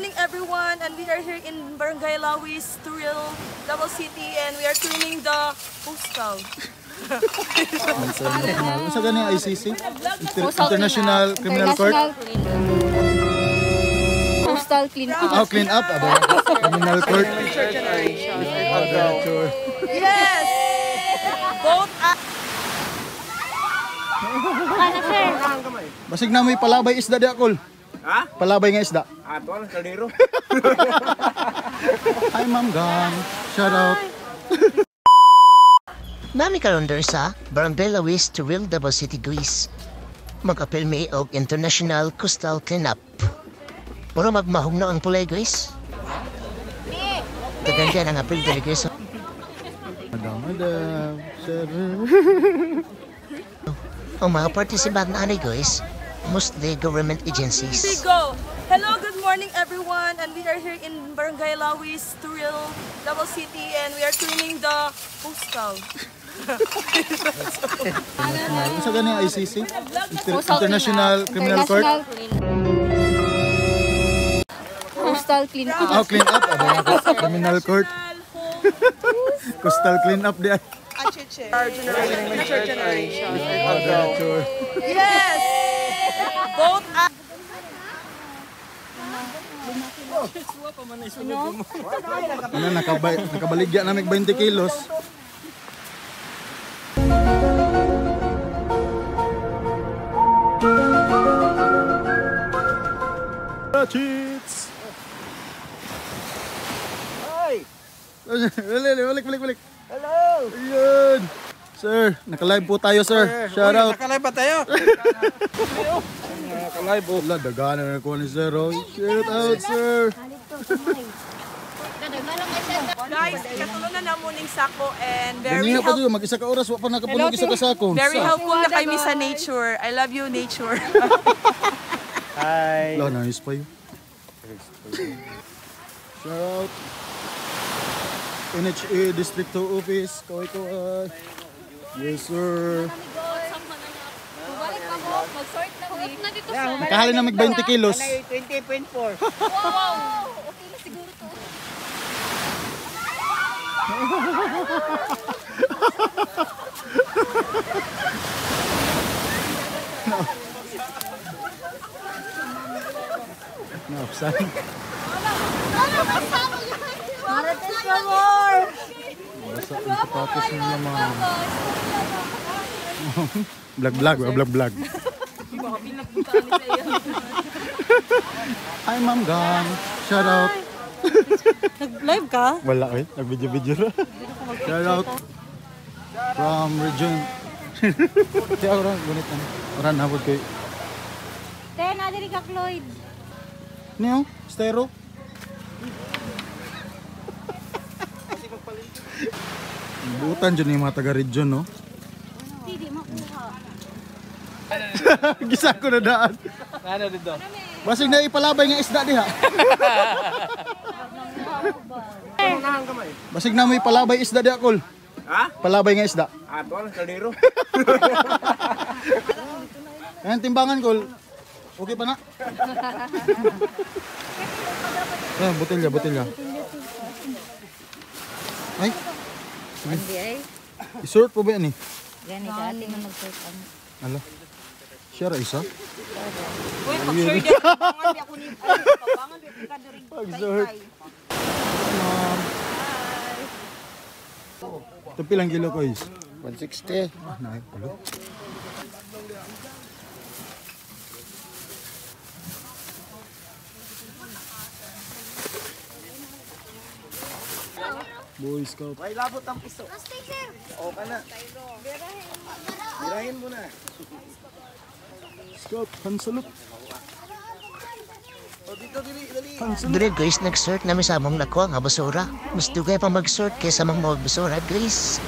morning everyone, and we are here in Barangay Lawis, Turil, Davao City, and we are cleaning the postal. Sa gani ICC? International Criminal Court? Postal clean up. Oh, clean up? Criminal Court? Yes! Both Basig na may palabay isda di akol. Ha? Palabay nga isda. Tuan, kaldero. Hi Ma'am Gang. Shout out. Nami karon der sa Barangay Lawis, Turil, Davao City, Greece. Mag-apil mi og International Coastal Cleanup. Puro magmahog na ang pulay, Greece. Tagandyan ang apil dali, Greece. Madam, sir. Ang mga participant na ani, Greece, mostly government agencies. we go. Hello, good morning everyone, and we are here in Barangay Lawis, Turil, Davao City, and we are cleaning the postal. Sa gani ICC? International Criminal Court? Postal clean up. Oh, clean up? Criminal Court? Coastal clean up di ay. Our generation. Yes! Both Ano, nakabaligya namin 20 kilos. Cheats! Ay! Balik. Hello! Ayun! Sir, naka-live po tayo, sir. Shout out. Nakalive ba tayo? Nakalive po. Wala, dagana na ko ni sir. Shout out, sir. guys, katulungan na muning sako, and very Ganyan pa doon, mag-isa ka oras, wala pa nakapulog isa ka sakong. very helpful na kami sa nature. I love you, nature. Hi! Wala, nice pa yun. Shout out. NHA District 2 Office, kaway. Yes, sir. Mag-sort na ulit na dito sa. Nakahali na mag 20 kilos. 20.4. Wow! Okay na siguro to. Naapsan. Marates pa more! Basta ang sapatos niya mga vlog. Hi Ma'am Gang. Shout out. Nag-live ka? Wala eh, nag-video lang. Shout out from region. Kaya orang gunit na. Orang nabot kay. Kaya nadiri ka, Cloyd. Niyo, styro. Butan dyan yung mga taga-region, no? Hindi makuha. Gisa ko na daan. Ano dito? Basig na ipalabay nga isda diha. Basig na may palabay isda diha, Kol. Ha? Palabay nga isda. Tuan, kaldero. Ayan, timbangan, Kol. Okay pa na? Ayan, botelya. Ay. Hindi ay. I-sort po ba yan eh? Gani ka ating na mag-sort ang. Ala. Share isa? Uy, pag-share din. Pabangan di ako ni... Pabangan di ka during Pag-sort. Ito pilang kilo ko is? 160. Naik pala. Boy Scout. May labot ang piso. O ka na. Birahin mo na. Scout, hansalot. O dito, dali. Dire, Greece, nag-sort namin sa among nakuha nga basura. Mas dugay pa mag-sort kaysa mga basura, Greece.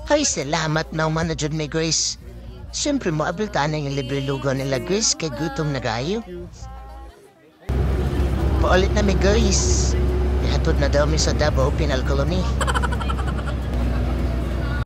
Ay, salamat na umanadyan may Grace. Siyempre mo abiltaan ng libre lugaw nila, Grace, kay gutom na gayo. Paulit na may Grace. Ihatod na daw mi sa Davao Penal Colony.